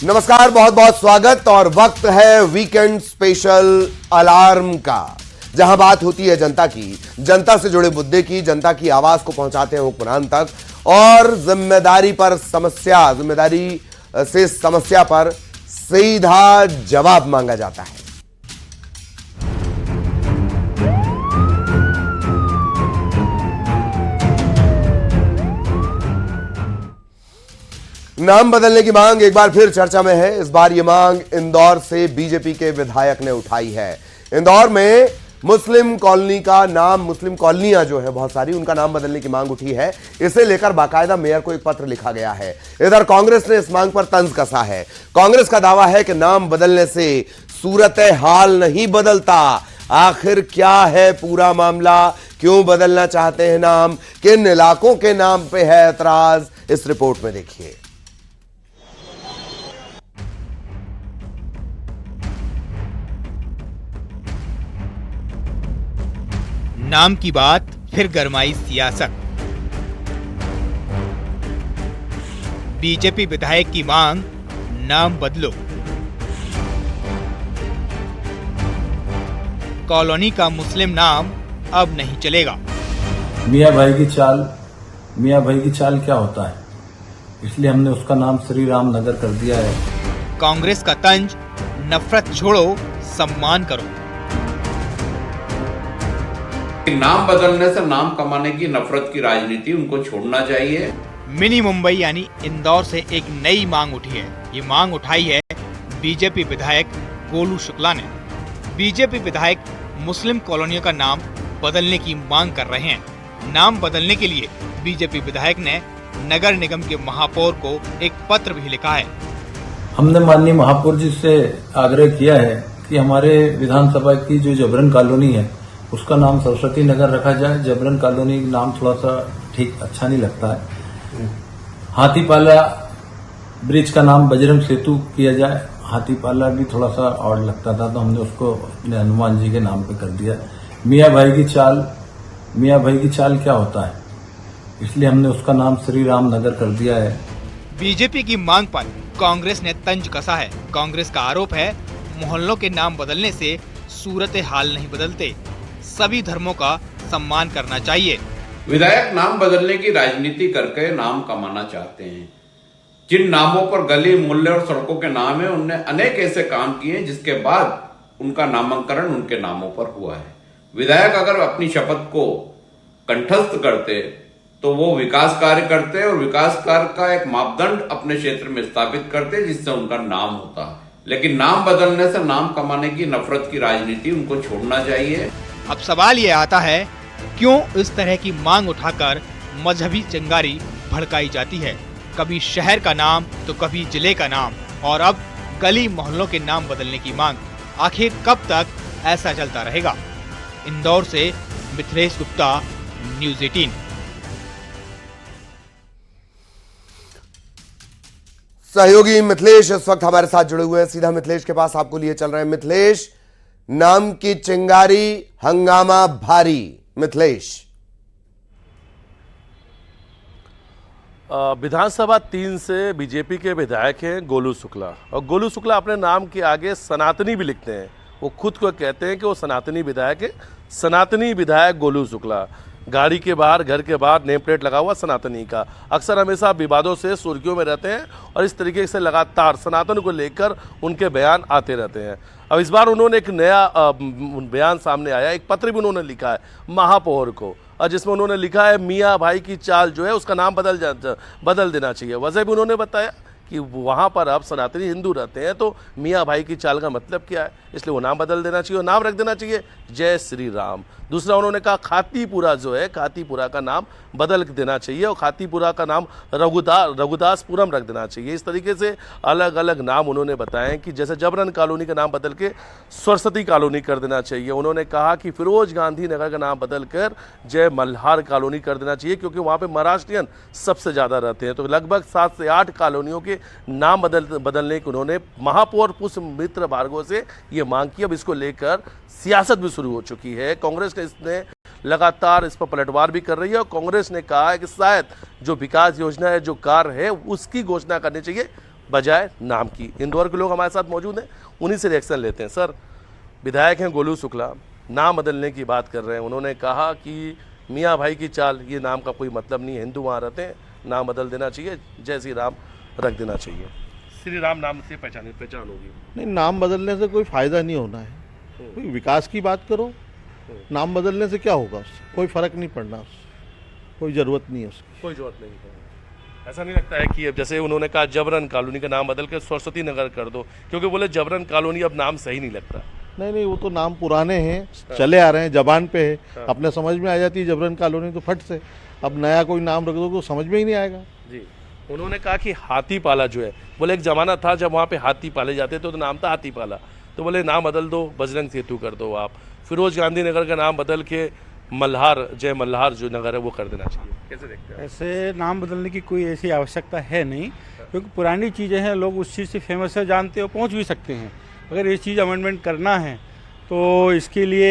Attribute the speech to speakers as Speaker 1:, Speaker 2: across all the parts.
Speaker 1: नमस्कार, बहुत बहुत स्वागत। और वक्त है वीकेंड स्पेशल अलार्म का, जहां बात होती है जनता की, जनता से जुड़े मुद्दे की, जनता की आवाज को पहुंचाते हैं हुक्मरान तक और जिम्मेदारी से समस्या पर सीधा जवाब मांगा जाता है। नाम बदलने की मांग एक बार फिर चर्चा में है। इस बार यह मांग इंदौर से बीजेपी के विधायक ने उठाई है। इंदौर में मुस्लिम कॉलोनियां जो है बहुत सारी, उनका नाम बदलने की मांग उठी है। इसे लेकर बाकायदा मेयर को एक पत्र लिखा गया है। इधर कांग्रेस ने इस मांग पर तंज कसा है। कांग्रेस का दावा है कि नाम बदलने से सूरत हाल नहीं बदलता। आखिर क्या है पूरा मामला, क्यों बदलना चाहते हैं नाम, किन इलाकों के नाम पे है एतराज, इस रिपोर्ट में देखिए।
Speaker 2: नाम की बात फिर गरमाई सियासत। बीजेपी विधायक की मांग, नाम बदलो। कॉलोनी का मुस्लिम नाम अब नहीं चलेगा।
Speaker 3: मियां भाई की चाल क्या होता है, इसलिए हमने उसका नाम श्री राम नगर कर दिया है।
Speaker 2: कांग्रेस का तंज, नफरत छोड़ो, सम्मान करो।
Speaker 4: नाम बदलने से नाम कमाने की नफरत की राजनीति उनको छोड़ना चाहिए।
Speaker 2: मिनी मुंबई यानी इंदौर से एक नई मांग उठी है। ये मांग उठाई है बीजेपी विधायक गोलू शुक्ला ने। बीजेपी विधायक मुस्लिम कॉलोनियों का नाम बदलने की मांग कर रहे हैं। नाम बदलने के लिए बीजेपी विधायक ने नगर निगम के महापौर को एक पत्र भी लिखा है।
Speaker 3: हमने माननीय महापौर जी से आग्रह किया है कि हमारे विधानसभा की जो जबरन कॉलोनी है उसका नाम सरस्वती नगर रखा जाए। जबरन कॉलोनी नाम थोड़ा सा ठीक अच्छा नहीं लगता है। हाथीपाला ब्रिज का नाम बजरंग सेतु किया जाए। हाथीपाला भी थोड़ा सा और लगता था, तो हमने उसको अपने हनुमान जी के नाम पे कर दिया। मियां भाई की चाल क्या होता है, इसलिए हमने उसका नाम श्री राम नगर कर दिया है।
Speaker 2: बीजेपी की मांग पर कांग्रेस ने तंज कसा है। कांग्रेस का आरोप है मोहल्लों के नाम बदलने से सूरत हाल नहीं बदलते, सभी धर्मों का सम्मान करना चाहिए।
Speaker 4: विधायक नाम बदलने की राजनीति करके नाम कमाना चाहते हैं। जिन नामों पर गली, मोहल्ले और सड़कों के नाम है, उनने अनेक ऐसे काम किए हैं जिसके बाद उनका नामांकन उनके नामों पर हुआ है। विधायक अगर अपनी शपथ को कंठस्थ करते तो वो विकास कार्य करते और विकास कार्य का एक मापदंड अपने क्षेत्र में स्थापित करते जिससे उनका नाम होता। लेकिन नाम बदलने से नाम कमाने की नफरत की राजनीति उनको छोड़ना चाहिए।
Speaker 2: अब सवाल ये आता है, क्यों इस तरह की मांग उठाकर मजहबी चिंगारी भड़काई जाती है। कभी शहर का नाम तो कभी जिले का नाम, और अब गली मोहल्लों के नाम बदलने की मांग। आखिर कब तक ऐसा चलता रहेगा। इंदौर से मिथिलेश गुप्ता, न्यूज़ 18।
Speaker 1: सहयोगी मिथिलेश इस वक्त हमारे साथ जुड़े हुए हैं। सीधा मिथिलेश के पास आपको लिए चल रहे हैं। मिथिलेश, नाम की चिंगारी, हंगामा भारी। मिथिलेश,
Speaker 5: विधानसभा 3 से बीजेपी के विधायक हैं गोलू शुक्ला, और गोलू शुक्ला अपने नाम के आगे सनातनी भी लिखते हैं। वो खुद को कहते हैं कि वो सनातनी विधायक है। सनातनी विधायक गोलू शुक्ला, गाड़ी के बाहर, घर के बाहर नेम प्लेट लगा हुआ सनातनी का। अक्सर हमेशा विवादों से सुर्खियों में रहते हैं और इस तरीके से लगातार सनातन को लेकर उनके बयान आते रहते हैं। अब इस बार उन्होंने एक नया बयान सामने आया, एक पत्र भी उन्होंने लिखा है महापौर को, और जिसमें उन्होंने लिखा है मियां भाई की चाल जो है उसका नाम बदल देना चाहिए। वजह भी उन्होंने बताया कि वहाँ पर अब सनातनी हिंदू रहते हैं, तो मियाँ भाई की चाल का मतलब क्या है, इसलिए वो नाम बदल देना चाहिए और नाम रख देना चाहिए जय श्री राम। दूसरा उन्होंने कहा खातीपुरा जो है, खातीपुरा का नाम बदल देना चाहिए और खातीपुरा का नाम रघुदासपुरम रख देना चाहिए। इस तरीके से अलग अलग नाम उन्होंने बताए कि जैसे जबरन कॉलोनी का नाम बदल के सरस्वती कॉलोनी कर देना चाहिए। उन्होंने कहा कि फिरोज गांधी नगर का नाम बदल कर जय मल्हार कॉलोनी कर देना चाहिए, क्योंकि वहाँ पर महाराष्ट्रियन सबसे ज़्यादा रहते हैं। तो लगभग 7 से 8 कॉलोनियों के नाम बदलने की उन्होंने महापौर पुष्पमित्र भार्गव से ये मांग की। अब इसको लेकर सियासत भी शुरू हो चुकी है। कांग्रेस ने इसने लगातार इस पर पलटवार भी कर रही है और कांग्रेस ने कहा है कि शायद जो विकास योजना है, जो कार्य है, उसकी घोषणा करनी चाहिए बजाय नाम की। इंदौर के लोग हमारे साथ मौजूद हैं, उन्हीं से रिएक्शन लेते हैं। सर, विधायक हैं गोलू शुक्ला, नाम बदलने की बात कर रहे हैं। उन्होंने कहा कि मियाँ भाई की चाल, ये नाम का कोई मतलब नहीं है, हिंदू वहाँ रहते हैं, नाम बदल देना चाहिए, जय श्री राम रख देना चाहिए। श्री राम नाम से पहचान होगी।
Speaker 6: नहीं, नाम बदलने से कोई फायदा नहीं होना है। कोई विकास की बात करो, नाम बदलने से क्या होगा, उससे कोई फर्क नहीं पड़ना, उससे कोई ज़रूरत नहीं है उसकी।
Speaker 5: कोई जरूरत नहीं है। ऐसा नहीं लगता है कि अब जैसे उन्होंने कहा जबरन कॉलोनी का नाम बदल के सरस्वती नगर कर दो, क्योंकि बोले जबरन कॉलोनी अब नाम सही नहीं लगता।
Speaker 6: नहीं, वो तो नाम पुराने हैं, चले आ रहे हैं, जबान पे है, अपने समझ में आ जाती है जबरन कॉलोनी तो फट से। अब नया कोई नाम रख दो तो समझ में ही नहीं आएगा।
Speaker 5: जी, उन्होंने कहा कि हाथी पाला जो है, बोले एक ज़माना था जब वहाँ पे हाथी पाले जाते तो नाम था हाथी पाला, तो बोले नाम बदल दो, बजरंग सेतु कर दो आप। फिरोज गांधी नगर का नाम बदल के मल्हार, जय मल्हार जो नगर है वो कर देना चाहिए। कैसे देखते हैं?
Speaker 7: ऐसे नाम बदलने की कोई ऐसी आवश्यकता है नहीं, क्योंकि पुरानी चीज़ें हैं, लोग उस चीज़ से फेमस है, जानते हो, पहुंच भी सकते हैं। अगर ये चीज़ अमेंडमेंट करना है तो इसके लिए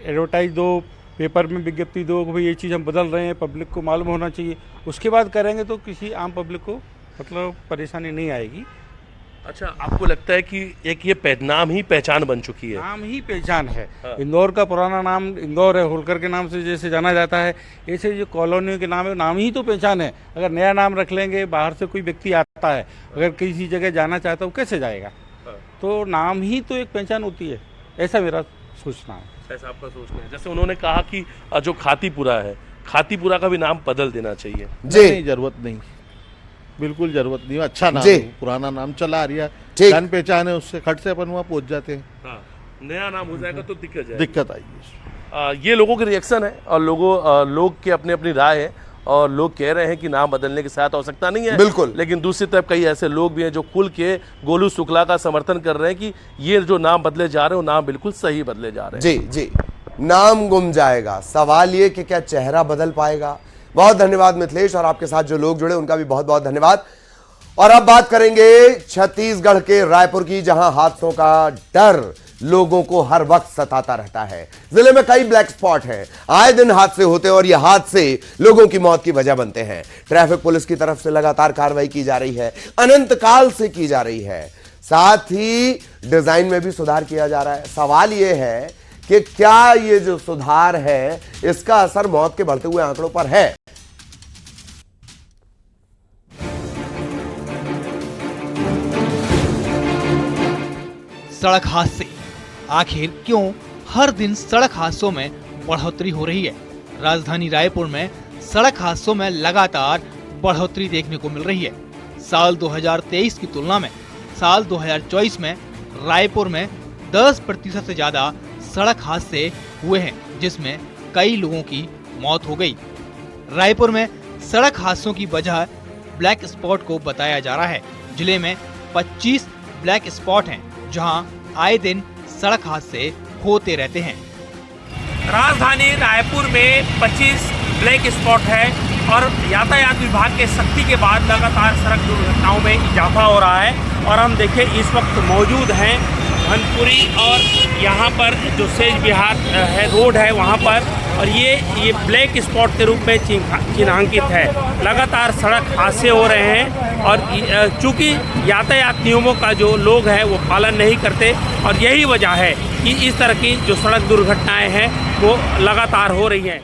Speaker 7: एडवर्टाइज दो, पेपर में विज्ञप्ति दो कि भाई ये चीज़ हम बदल रहे हैं, पब्लिक को मालूम होना चाहिए। उसके बाद करेंगे तो किसी आम पब्लिक को मतलब परेशानी नहीं आएगी।
Speaker 5: अच्छा, आपको लगता है कि एक ये नाम ही पहचान बन चुकी है?
Speaker 7: नाम ही पहचान है। इंदौर का पुराना नाम इंदौर है, होलकर के नाम से जैसे जाना जाता है, ऐसे जो कॉलोनियों के नाम है, नाम ही तो पहचान है। अगर नया नाम रख लेंगे, बाहर से कोई व्यक्ति आता है, अगर किसी जगह जाना चाहता है, वो कैसे जाएगा? तो नाम ही तो एक पहचान होती है, ऐसा मेरा सोचना है।
Speaker 5: ऐसा आपका सोचना है? जैसे उन्होंने कहा कि जो खातीपुरा है, खातीपुरा का भी नाम बदल देना चाहिए।
Speaker 6: नहीं, जरूरत नहीं, बिल्कुल जरूरत नहीं। अच्छा नाम है, पुराना नाम चला आ रहा है, जान पहचान है, उससे खट से अपन वहाँ पहुँच जाते हैं।
Speaker 5: हाँ, नया नाम हो जाएगा तो
Speaker 6: दिक्कत आएगी।
Speaker 5: ये लोगों के रिएक्शन है और लोग की अपनी अपनी राय है, और लोग कह रहे हैं कि नाम बदलने की शायद आवश्यकता नहीं है।
Speaker 1: बिल्कुल।
Speaker 5: लेकिन दूसरी तरफ कई ऐसे लोग भी हैं जो खुल के गोलू शुक्ला का समर्थन कर रहे हैं कि ये जो नाम बदले जा रहे हैं वो नाम बिल्कुल सही बदले जा रहे हैं।
Speaker 1: जी, नाम गुम जाएगा, सवाल ये कि क्या चेहरा बदल पाएगा। बहुत धन्यवाद मिथिलेश, और आपके साथ जो लोग जुड़े उनका भी बहुत बहुत धन्यवाद। और अब बात करेंगे छत्तीसगढ़ के रायपुर की, जहां हादसों का डर लोगों को हर वक्त सताता रहता है। जिले में कई ब्लैक स्पॉट हैं, आए दिन हादसे होते हैं और ये हादसे लोगों की मौत की वजह बनते हैं। ट्रैफिक पुलिस की तरफ से लगातार कार्रवाई की जा रही है, अनंत काल से की जा रही है, साथ ही डिजाइन में भी सुधार किया जा रहा है। सवाल ये है कि क्या ये जो सुधार है इसका असर मौत के बढ़ते हुए आंकड़ों पर है?
Speaker 2: सड़क हादसे, आखिर क्यों हर दिन सड़क हादसों में बढ़ोतरी हो रही है? राजधानी रायपुर में सड़क हादसों में लगातार बढ़ोतरी देखने को मिल रही है। साल 2023 की तुलना में साल 2024 में रायपुर में 10% से ज्यादा सड़क हादसे हुए हैं, जिसमें कई लोगों की मौत हो गई। रायपुर में सड़क हादसों की वजह ब्लैक स्पॉट को बताया जा रहा है। जिले में 25 ब्लैक स्पॉट हैं, जहां आए दिन सड़क हादसे होते रहते हैं।
Speaker 8: राजधानी रायपुर में 25 ब्लैक स्पॉट है और यातायात विभाग के सख्ती के बाद लगातार सड़क दुर्घटनाओं में इजाफा हो रहा है। और हम देखें, इस वक्त मौजूद हैं धनपुरी और यहाँ पर जो सेज विहार है रोड है वहाँ पर, और ये ब्लैक स्पॉट के रूप में चिन्हांकित है। लगातार सड़क हादसे हो रहे हैं और चूँकि यातायात नियमों का जो लोग हैं वो पालन नहीं करते, और यही वजह है कि इस तरह की जो सड़क दुर्घटनाएं हैं वो लगातार हो रही हैं।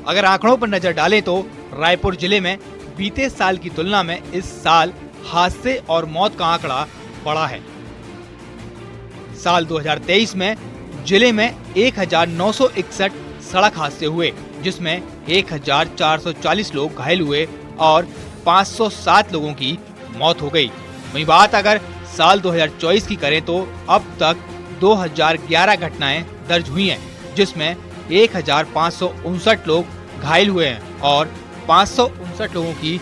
Speaker 2: अगर आंकड़ों पर नजर डालें तो रायपुर जिले में बीते साल की तुलना में इस साल हादसे और मौत का आंकड़ा बढ़ा है। साल 2023 में जिले में 1961 सड़क हादसे हुए, जिसमें 1440 लोग घायल हुए और 507 लोगों की मौत हो गई। वहीं बात अगर साल 2024 की करें तो अब तक 2011 घटनाएं दर्ज हुई हैं, जिसमें 1559 लोग घायल हुए हैं और 559 लोगों की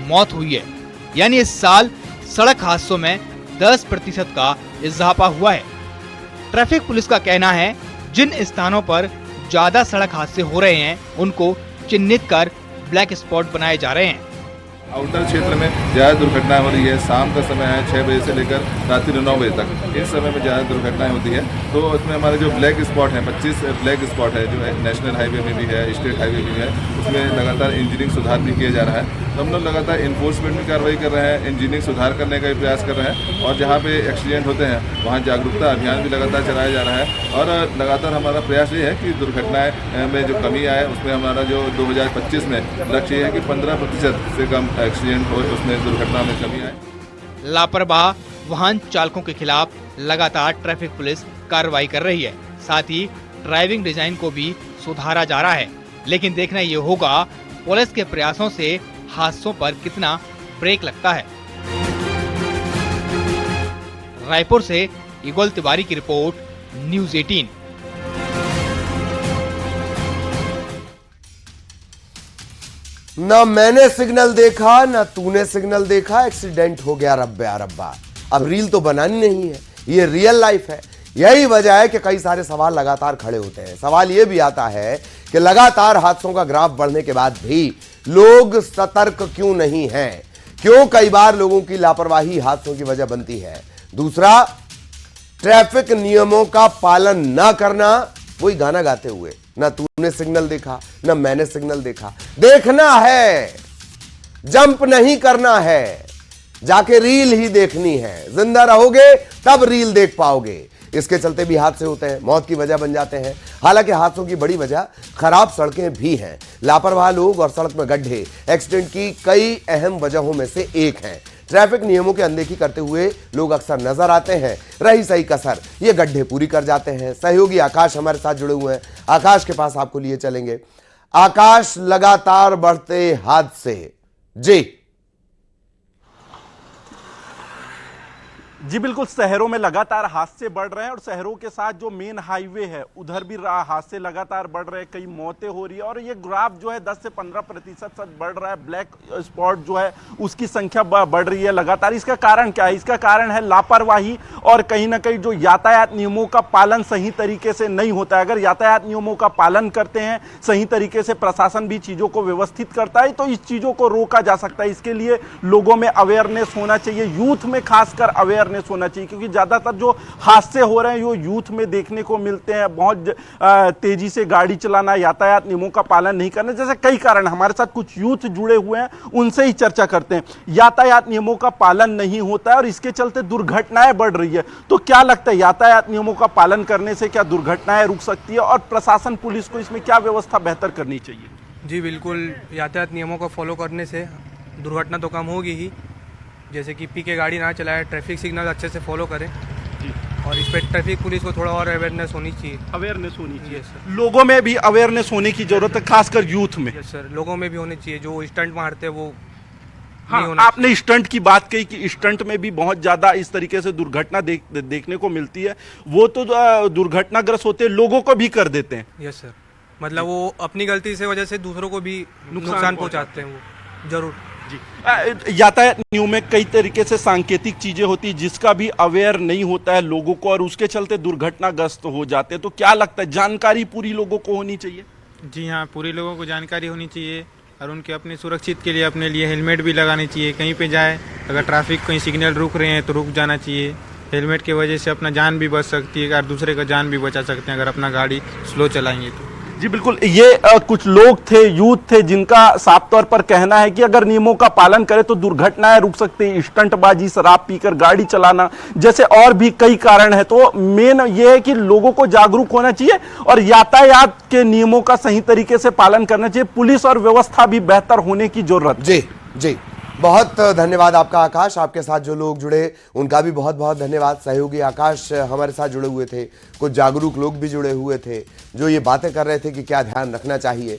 Speaker 2: मौत हुई है। यानी इस साल सड़क हादसों में 10% का इजाफा हुआ है। ट्रैफिक पुलिस का कहना है जिन स्थानों पर ज्यादा सड़क हादसे हो रहे हैं उनको चिन्हित कर ब्लैक स्पॉट बनाए जा रहे हैं।
Speaker 9: आउटर क्षेत्र में ज़्यादा दुर्घटनाएं हो रही है। शाम का समय है 6 बजे से लेकर रात्रि 9 बजे तक, इस समय में ज़्यादा दुर्घटनाएं होती है। तो उसमें हमारे जो ब्लैक स्पॉट हैं, 25 ब्लैक स्पॉट है जो नेशनल हाईवे में भी है, स्टेट हाईवे में भी है, उसमें लगातार इंजीनियरिंग सुधार भी किया जा रहा है। तो हम लोग लगातार इन्फोर्समेंट भी कार्रवाई कर रहे हैं, इंजीनियरिंग सुधार करने का भी प्रयास कर रहे हैं, और जहाँ पे एक्सीडेंट होते हैं वहाँ जागरूकता अभियान भी लगातार चलाया जा रहा है। और लगातार हमारा प्रयास ये है कि दुर्घटनाएं में जो कमी आए, उसमें हमारा जो 2025 में लक्ष्य ये है कि 15% से कम एक्सीडेंट हो, उसमें दुर्घटना में कमी आए।
Speaker 2: लापरवाह वाहन चालकों के खिलाफ लगातार ट्रैफिक पुलिस कार्रवाई कर रही है। साथ ही ड्राइविंग डिजाइन को भी सुधारा जा रहा है। लेकिन देखना ये होगा पुलिस के प्रयासों से हादसों पर कितना ब्रेक लगता है। रायपुर से इगोल तिवारी की रिपोर्ट, न्यूज़ 18।
Speaker 1: ना मैंने सिग्नल देखा ना तूने सिग्नल देखा, एक्सीडेंट हो गया रब्बे रब्बा। अब रील तो बनानी नहीं है, ये रियल लाइफ है। यही वजह है कि कई सारे सवाल लगातार खड़े होते हैं। सवाल यह भी आता है कि लगातार हादसों का ग्राफ बढ़ने के बाद भी लोग सतर्क क्यों नहीं हैं? क्यों कई बार लोगों की लापरवाही हादसों की वजह बनती है? दूसरा, ट्रैफिक नियमों का पालन न करना। वही गाना गाते हुए, ना तूने सिग्नल देखा ना मैंने सिग्नल देखा। देखना है, जंप नहीं करना है, जाके रील ही देखनी है। जिंदा रहोगे तब रील देख पाओगे। इसके चलते भी हादसे होते हैं, मौत की वजह बन जाते हैं। हालांकि हादसों की बड़ी वजह खराब सड़कें भी हैं। लापरवाह लोग और सड़क में गड्ढे एक्सीडेंट की कई अहम वजहों में से एक हैं। ट्रैफिक नियमों की अनदेखी करते हुए लोग अक्सर नजर आते हैं। रही सही कसर ये गड्ढे पूरी कर जाते हैं। सहयोगी आकाश हमारे साथ जुड़े हुए हैं। आकाश के पास आपको लिए चलेंगे। आकाश, लगातार बढ़ते हादसे।
Speaker 10: जी बिल्कुल, शहरों में लगातार हादसे बढ़ रहे हैं और शहरों के साथ जो मेन हाईवे है उधर भी हादसे लगातार बढ़ रहे हैं, कई मौतें हो रही है। और ये ग्राफ जो है 10 से 15% बढ़ रहा है। ब्लैक स्पॉट जो है उसकी संख्या बढ़ रही है लगातार। इसका कारण क्या है? इसका कारण है लापरवाही और कहीं ना कहीं जो यातायात नियमों का पालन सही तरीके से नहीं होता है। अगर यातायात नियमों का पालन करते हैं सही तरीके से, प्रशासन भी चीज़ों को व्यवस्थित करता है, तो इस चीज़ों को रोका जा सकता है। इसके लिए लोगों में अवेयरनेस होना चाहिए, यूथ में खासकर अवेयरनेस होना चाहिए, क्योंकि ज्यादातर जो हादसे हो रहे हैं वो यूथ में देखने को मिलते हैं। बहुत तेजी से गाड़ी चलाना, यातायात नियमों का पालन नहीं करना, जैसे कई कारण। हमारे साथ कुछ यूथ जुड़े हुए हैं, उनसे ही चर्चा करते हैं। यातायात नियमों का पालन नहीं होता है और इसके चलते दुर्घटनाएं बढ़ रही है। तो क्या लगता है, यातायात नियमों का पालन करने से क्या दुर्घटनाएं रुक सकती है और प्रशासन, पुलिस को इसमें क्या व्यवस्था बेहतर करनी चाहिए?
Speaker 11: जी बिल्कुल, यातायात नियमों को फॉलो करने से दुर्घटना तो कम होगी ही। जैसे कि पी के गाड़ी ना चलाए, ट्रैफिक सिग्नल अच्छे से फॉलो करें जी, और इस पर ट्रैफिक पुलिस को थोड़ा और अवेयरनेस होनी चाहिए।
Speaker 10: अवेयरनेस होनी चाहिए
Speaker 11: सर।
Speaker 10: लोगों में भी अवेयरनेस होने की जरूरत है, खासकर यूथ में।
Speaker 11: यस सर, लोगों में भी होनी चाहिए। जो स्टंट मारते हैं वो
Speaker 10: हाँ, आपने स्टंट की बात कही कि स्टंट में भी बहुत ज्यादा इस तरीके से दुर्घटना देखने को मिलती है। वो तो दुर्घटनाग्रस्त होते हैं, लोगों को भी कर देते हैं।
Speaker 11: यस सर, मतलब वो अपनी गलती से वजह से दूसरों को भी नुकसान पहुंचाते हैं। वो जरूर
Speaker 10: जी। यातायात नियम में कई तरीके से सांकेतिक चीजें होती है जिसका भी अवेयर नहीं होता है लोगों को, और उसके चलते दुर्घटनाग्रस्त हो जाते हैं। तो क्या लगता है, जानकारी पूरी लोगों को होनी चाहिए?
Speaker 7: जी हाँ, पूरी लोगों को जानकारी होनी चाहिए और उनके अपने सुरक्षित के लिए अपने लिए हेलमेट भी लगानी चाहिए। कहीं पे जाए, अगर ट्रैफिक कहीं सिग्नल रुक रहे हैं तो रुक जाना चाहिए। हेलमेट की वजह से अपना जान भी बच सकती है और दूसरे का जान भी बचा सकते हैं अगर अपना गाड़ी स्लो चलाएंगे तो।
Speaker 10: जी बिल्कुल, ये कुछ लोग थे, यूथ थे, जिनका साफ तौर पर कहना है कि अगर नियमों का पालन करें तो दुर्घटनाएं रुक सकती हैं। स्टंटबाजी, शराब पीकर गाड़ी चलाना जैसे और भी कई कारण है। तो मेन ये है कि लोगों को जागरूक होना चाहिए और यातायात के नियमों का सही तरीके से पालन करना चाहिए। पुलिस और व्यवस्था भी बेहतर होने की जरूरत।
Speaker 1: जी, बहुत धन्यवाद आपका आकाश। आपके साथ जो लोग जुड़े उनका भी बहुत बहुत धन्यवाद। सहयोगी आकाश हमारे साथ जुड़े हुए थे, कुछ जागरूक लोग भी जुड़े हुए थे जो ये बातें कर रहे थे कि क्या ध्यान रखना चाहिए।